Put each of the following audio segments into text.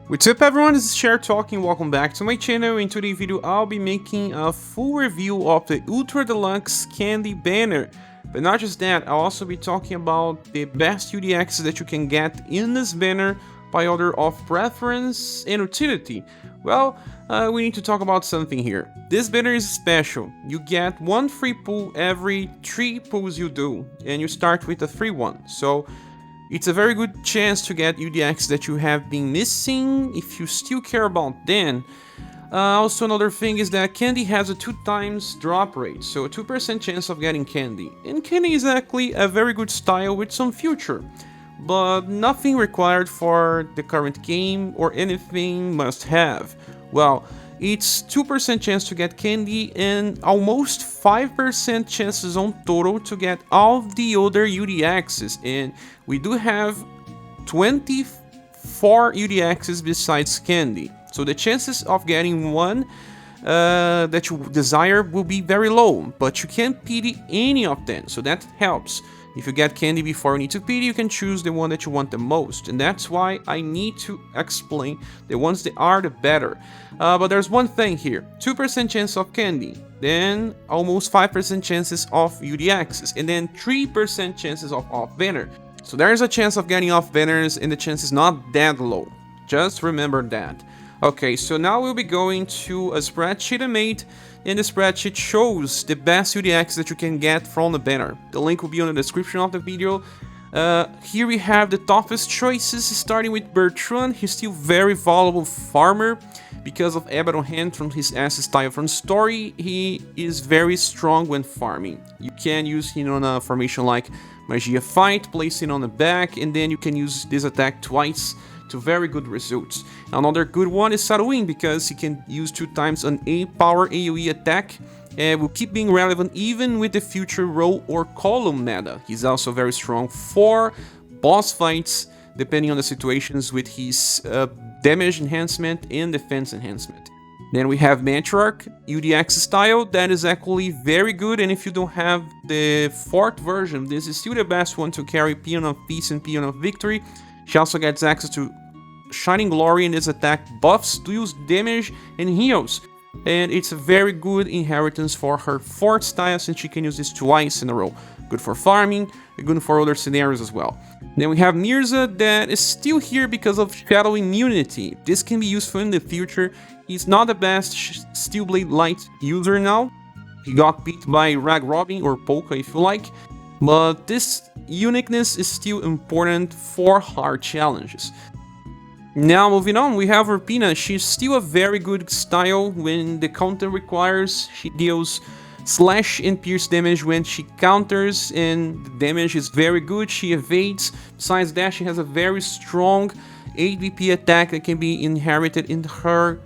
What's up everyone, this is Cher talking, welcome back to my channel. In today's video I'll be making a full review of the Ultra Deluxe Candy banner. But not just that, I'll also be talking about the best UDXs that you can get in this banner by order of preference and utility. Well, we need to talk about something here. This banner is special. You get one free pull every 3 pulls you do, and you start with a free one. So it's a very good chance to get UDX that you have been missing if you still care about them. Also another thing is that Candy has a 2x drop rate, so a 2% chance of getting Candy. And Candy is actually a very good style with some future, but nothing required for the current game or anything must have. Well, it's 2% chance to get Candy and almost 5% chances on total to get all the other UDXs, and we do have 24 UDXs besides Candy, so the chances of getting one that you desire will be very low, but you can't pity any of them, so that helps. If you get Candy before you need to pity, you can choose the one that you want the most, and that's why I need to explain the ones that are the better. But there's one thing here, 2% chance of Candy, then almost 5% chances of UDXs, and then 3% chances of off-banner. So there's a chance of getting off-banners, and the chance is not that low. Just remember that. Okay, so now we'll be going to a spreadsheet I made, and the spreadsheet shows the best UDX that you can get from the banner. The link will be on the description of the video. Here we have the toughest choices, starting with Bertrand. He's still very valuable farmer because of Abaddon Hand from his S style from story. He is very strong when farming. You can use him on a formation like Magia Fight, place it on the back, and then you can use this attack twice to very good results. Another good one is Saruin, because he can use 2 times an A-power AoE attack and will keep being relevant even with the future row or column meta. He's also very strong for boss fights, depending on the situations, with his damage enhancement and defense enhancement. Then we have Matriarch, UDX style, that is actually very good, and if you don't have the 4th version, this is still the best one to carry Peon of Peace and Peon of Victory. She also gets access to Shining Glory, and this attack buffs, deals damage, and heals. And it's a very good inheritance for her 4th style, since she can use this twice in a row. Good for farming, and good for other scenarios as well. Then we have Mirza, that is still here because of Shadow Immunity. This can be useful in the future. He's not the best Steel Blade Light user now. He got beat by Rag Robin or Polka if you like. But this uniqueness is still important for hard challenges. Now moving on, we have Urpina. She's still a very good style when the counter requires. She deals slash and pierce damage when she counters, and the damage is very good. She evades. Besides that, she has a very strong 8 BP attack that can be inherited in her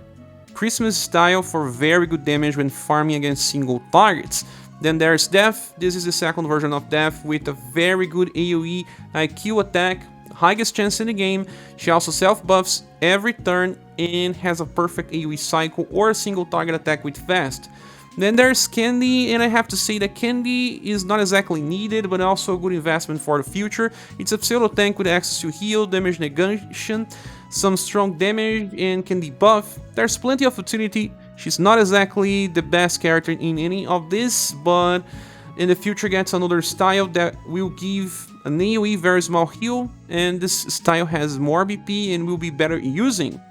Christmas style for very good damage when farming against single targets. Then there's Death. This is the 2nd version of Death with a very good AoE IQ attack, highest chance in the game. She also self-buffs every turn and has a perfect AoE cycle or a single target attack with fast. Then there's Candy, and I have to say that Candy is not exactly needed, but also a good investment for the future. It's a pseudo tank with access to heal, damage negation, some strong damage, and can debuff. There's plenty of utility. She's not exactly the best character in any of this, but in the future gets another style that will give an AoE very small heal, and this style has more BP and will be better using.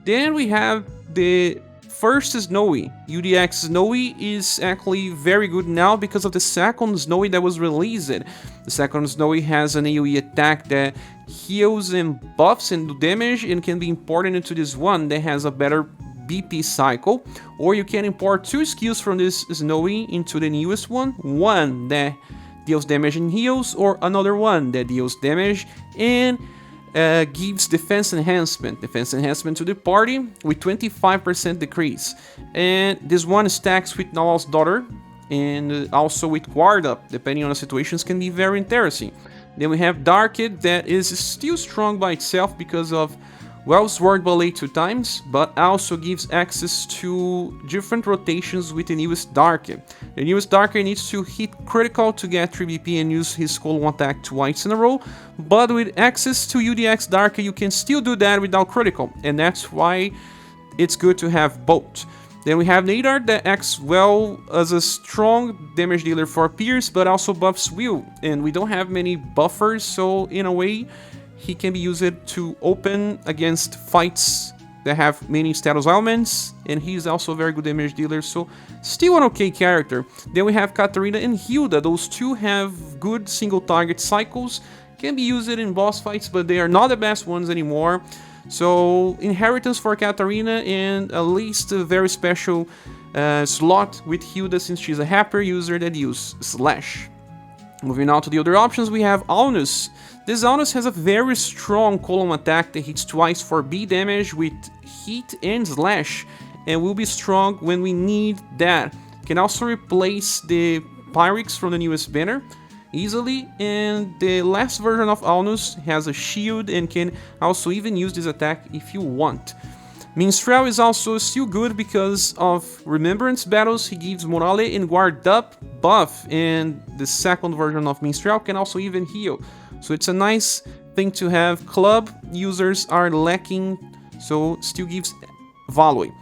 Then we have the first Snowy. UDX Snowy is actually very good now because of the 2nd Snowy that was released. The 2nd Snowy has an AoE attack that heals and buffs and do damage, and can be imported into this one that has a better BP cycle, or you can import 2 skills from this Snowy into the newest one that deals damage and heals, or another one that deals damage and gives defense enhancement to the party with 25% decrease. And this one stacks with Nawal's Daughter and also with Guard Up, depending on the situations, can be very interesting. Then we have Darked, that is still strong by itself because of Well, Sword Ballet 2 times, but also gives access to different rotations with the newest Darker. The newest Darker needs to hit critical to get 3 BP and use his column attack twice in a row, but with access to UDX Darker you can still do that without critical, and that's why it's good to have both. Then we have Nadar that acts well as a strong damage dealer for Pierce, but also buffs Will, and we don't have many buffers, so in a way he can be used to open against fights that have many status elements, and he's also a very good damage dealer, so still an okay character. Then we have Katarina and Hilda. Those two have good single target cycles, can be used in boss fights, but they are not the best ones anymore. So inheritance for Katarina, and at least a very special slot with Hilda since she's a happier user that uses Slash. Moving on to the other options, we have Alnus. This Alnus has a very strong column attack that hits twice for B damage with Heat and Slash, and will be strong when we need that. Can also replace the Pyrex from the newest banner easily, and the last version of Alnus has a shield and can also even use this attack if you want. Minstrel is also still good because of Remembrance battles. He gives Morale and Guard Up buff, and the second version of Minstrel can also even heal. So it's a nice thing to have. Club users are lacking, so still gives value.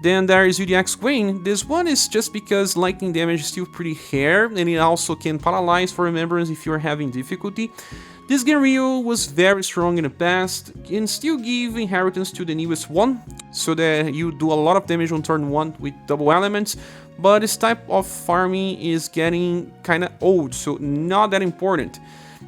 Then there is UDX Queen. This one is just because lightning damage is still pretty rare, and it also can paralyze for Remembrance if you're having difficulty. This Genryou was very strong in the past, can still give inheritance to the newest one, so that you do a lot of damage on turn 1 with double elements, but this type of farming is getting kinda old, so not that important.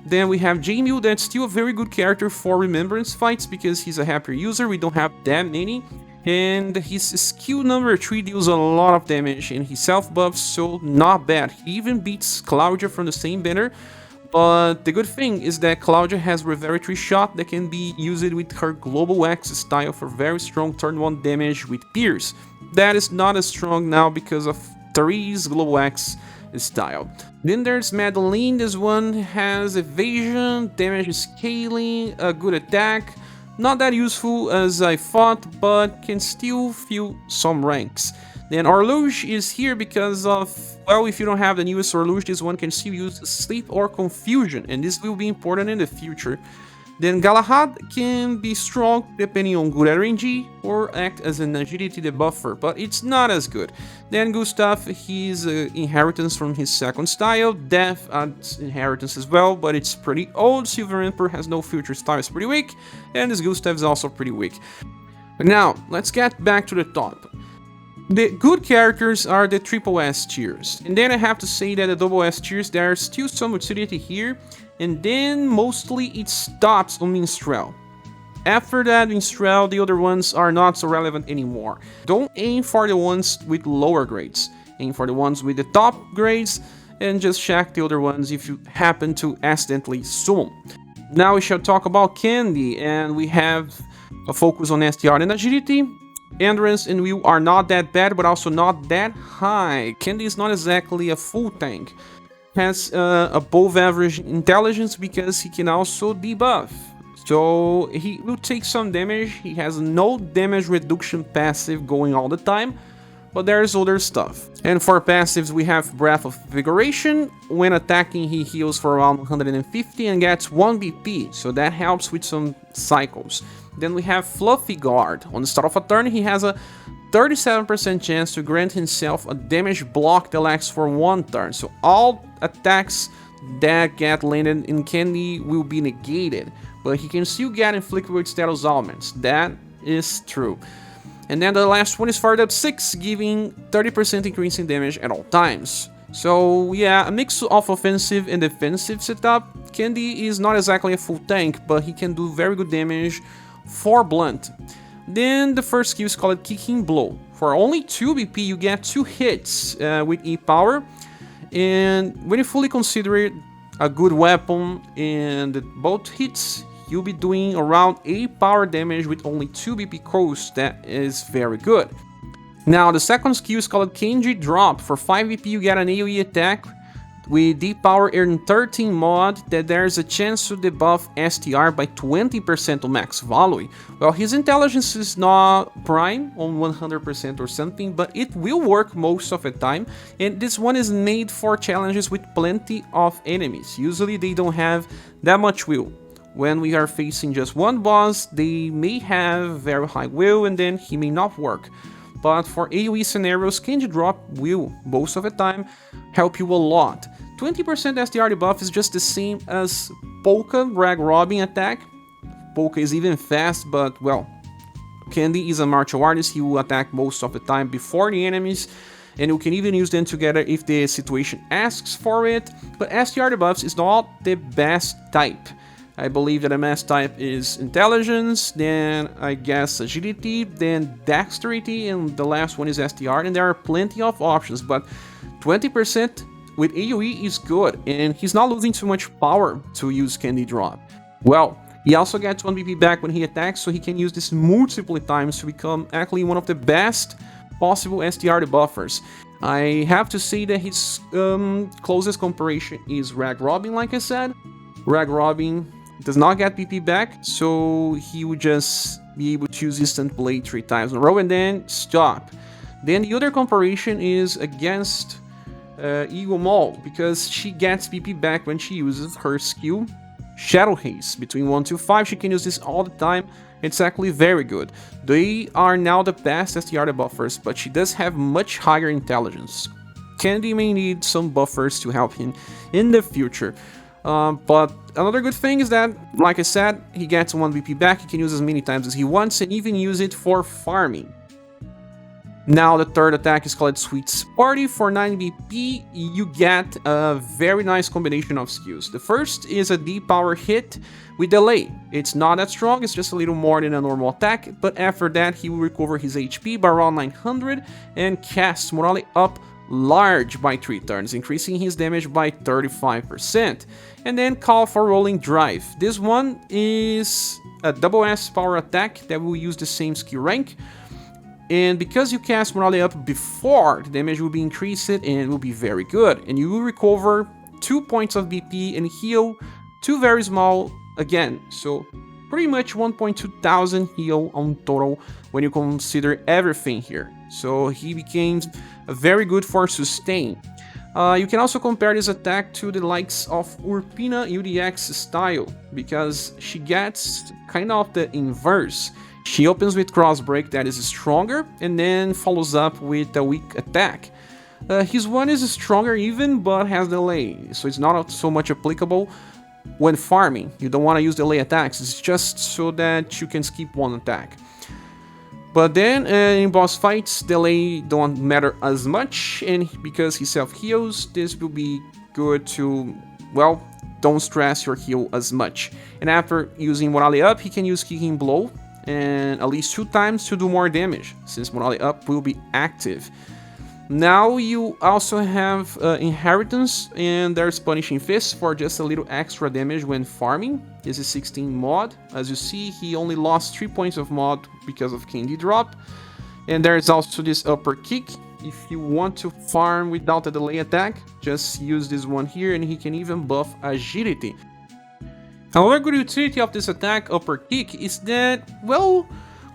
Then we have Jamil, that's still a very good character for Remembrance fights because he's a happier user, we don't have that many. And his skill number 3 deals a lot of damage, and he self-buffs, so not bad. He even beats Claudia from the same banner, but the good thing is that Claudia has Reveritory Shot that can be used with her Global X style for very strong turn 1 damage with Pierce. That is not as strong now because of Therese Global X style. Then there's Madeline. This one has evasion, damage scaling, a good attack. Not that useful as I thought, but can still fill some ranks. Then Horloge is here because of, well, if you don't have the newest Horloge, this one can still use Sleep or Confusion, and this will be important in the future. Then Galahad can be strong depending on good RNG or act as an agility debuffer, but it's not as good. Then Gustav, he's inheritance from his second style. Death adds inheritance as well, but it's pretty old. Silver Emperor has no future style, it's pretty weak, and this Gustav is also pretty weak. But now, let's get back to the top. The good characters are the triple S tiers, and then I have to say that the double S tiers, there's still some utility here, and then mostly it stops on Minstrel. After that Minstrel, the other ones are not so relevant anymore. Don't aim for the ones with lower grades, aim for the ones with the top grades, and just check the other ones if you happen to accidentally summon. Now we shall talk about Candy, and we have a focus on STR and agility. Endurance and Will are not that bad, but also not that high. Candy is not exactly a full tank. Has above average intelligence because he can also debuff. So he will take some damage. He has no damage reduction passive going all the time, but there's other stuff. And for passives we have Breath of Vigoration. When attacking he heals for around 150 and gets 1 BP, so that helps with some cycles. Then we have Fluffy Guard. On the start of a turn he has a 37% chance to grant himself a damage block that lasts for 1 turn. So all attacks that get landed in Candy will be negated, but he can still get inflicted with status elements. That is true. And then the last one is fired up 6, giving 30% increase in damage at all times. So yeah, a mix of offensive and defensive setup. Candy is not exactly a full tank, but he can do very good damage for blunt. Then the first skill is called Kicking Blow. For only 2 BP you get 2 hits with E-Power, and when you fully consider it a good weapon and both hits, you'll be doing around 8 power damage with only 2 BP cost. That is very good. Now the second skill is called Candy Drop. For 5 BP you get an AoE attack with deep power in 13 mod that there's a chance to debuff STR by 20% on max value. Well, his intelligence is not prime on 100% or something, but it will work most of the time, and this one is made for challenges with plenty of enemies. Usually they don't have that much will. When we are facing just one boss, they may have very high will and then he may not work. But for AoE scenarios, Candy Drop will, most of the time, help you a lot. 20% SDR debuff is just the same as Polka Rag Robbing attack. Polka is even fast, but well, Candy is a martial artist, he will attack most of the time before the enemies, and you can even use them together if the situation asks for it, but SDR debuffs is not the best type. I believe that a mass type is intelligence, then I guess agility, then dexterity, and the last one is STR, and there are plenty of options, but 20% with AoE is good, and he's not losing too much power to use Candy Drop. Well, he also gets 1 BP back when he attacks, so he can use this multiple times to become actually one of the best possible STR debuffers. I have to say that his closest comparison is Rag Robbing, like I said. Rag Robbing does not get PP back, so he would just be able to use Instant Blade 3 times in a row and then stop. Then the other comparison is against Eagle Maul, because she gets PP back when she uses her skill Shadow Haze. Between 1 to 5, she can use this all the time. It's actually very good. They are now the best STR buffers, but she does have much higher intelligence. Candy may need some buffers to help him in the future. But another good thing is that, like I said, he gets 1 BP back, he can use as many times as he wants and even use it for farming. Now the third attack is called Sweet Sparty. For 9 BP, you get a very nice combination of skills. The first is a deep power hit with delay. It's not that strong, it's just a little more than a normal attack, but after that he will recover his HP by around 900 and cast Morale up large by 3 turns, increasing his damage by 35%. And then call for Rolling Drive. This one is a double S power attack that will use the same skill rank. And because you cast Morale up before, the damage will be increased and will be very good. And you will recover 2 points of BP and heal 2 very small again. So pretty much 1.2 thousand heal on total when you consider everything here. So he became very good for sustain. You can also compare this attack to the likes of Urpina UDX style, because she gets kind of the inverse. She opens with cross break that is stronger and then follows up with a weak attack. His one is stronger even, but has delay, so it's not so much applicable when farming. You don't want to use delay attacks, it's just so that you can skip one attack. But then in boss fights, delay don't matter as much, and because he self-heals, this will be good to, well, don't stress your heal as much. And after using Morale Up, he can use Kicking Blow, and at least 2 times to do more damage, since Morale Up will be active. Now you also have Inheritance, and there's Punishing Fist for just a little extra damage when farming. This is 16 mod. As you see, he only lost 3 points of mod because of Candy Drop. And there's also this Upper Kick. If you want to farm without a delay attack, just use this one here, and he can even buff Agility. Another good utility of this attack, Upper Kick, is that, well,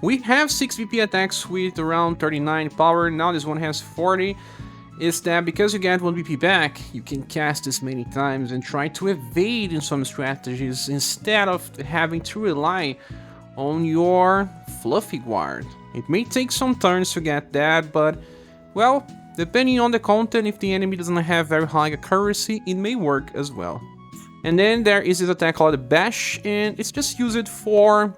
we have 6 BP attacks with around 39 power, now this one has 40, is that because you get 1 BP back, you can cast this many times and try to evade in some strategies instead of having to rely on your Fluffy Guard. It may take some turns to get that, but, well, depending on the content, if the enemy doesn't have very high accuracy, it may work as well. And then there is this attack called Bash, and it's just used for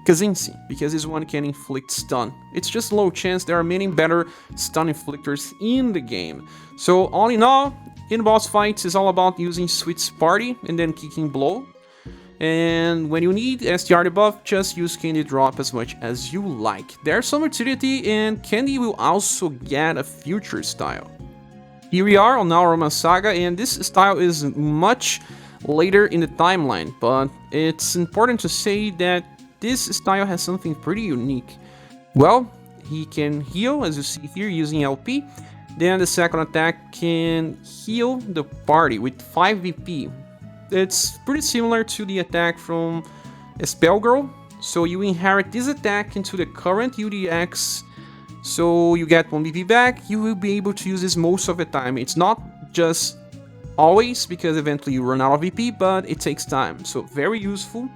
Kazinsi, because this one can inflict stun. It's just low chance, there are many better stun inflictors in the game. So all in all, in boss fights is all about using Sweet Sparty and then Kicking Blow. And when you need STR debuff, just use Candy Drop as much as you like. There's some utility, and Candy will also get a future style. Here we are on our SaGa, and this style is much later in the timeline, but it's important to say that this style has something pretty unique. Well, he can heal, as you see here, using LP, Then the second attack can heal the party with 5 VP. It's pretty similar to the attack from Spellgirl. So you inherit this attack into the current UDX, so you get 1 VP back. You will be able to use this most of the time. It's not just always, because eventually you run out of VP, but it takes time. So very useful.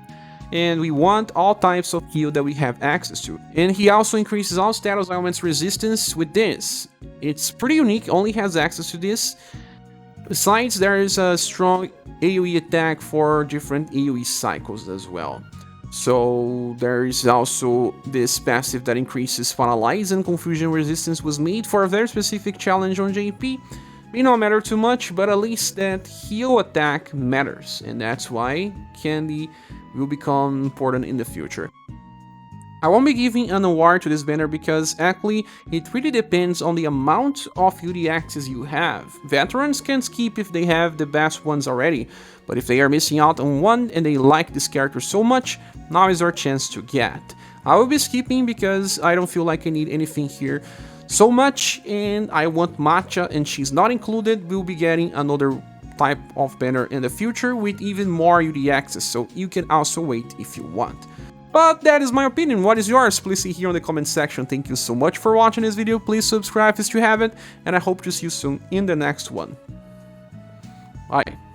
And we want all types of heal that we have access to. And he also increases all status elements resistance with this. It's pretty unique, only has access to this. Besides, there is a strong AoE attack for different AoE cycles as well. So there is also this passive that increases Paralyze and Confusion resistance, was made for a very specific challenge on JP. May not matter too much, but at least that heal attack matters, and that's why Candy will become important in the future. I won't be giving an award to this banner because actually it really depends on the amount of UDXs you have. Veterans can skip if they have the best ones already, but if they are missing out on one and they like this character so much, now is our chance to get. I will be skipping because I don't feel like I need anything here so much, and I want Matcha and she's not included. We'll be getting another type of banner in the future with even more UDXs, so you can also wait if you want. But that is my opinion. What is yours? Please see here in the comment section. Thank you so much for watching this video. Please subscribe if you haven't, and I hope to see you soon in the next one. Bye.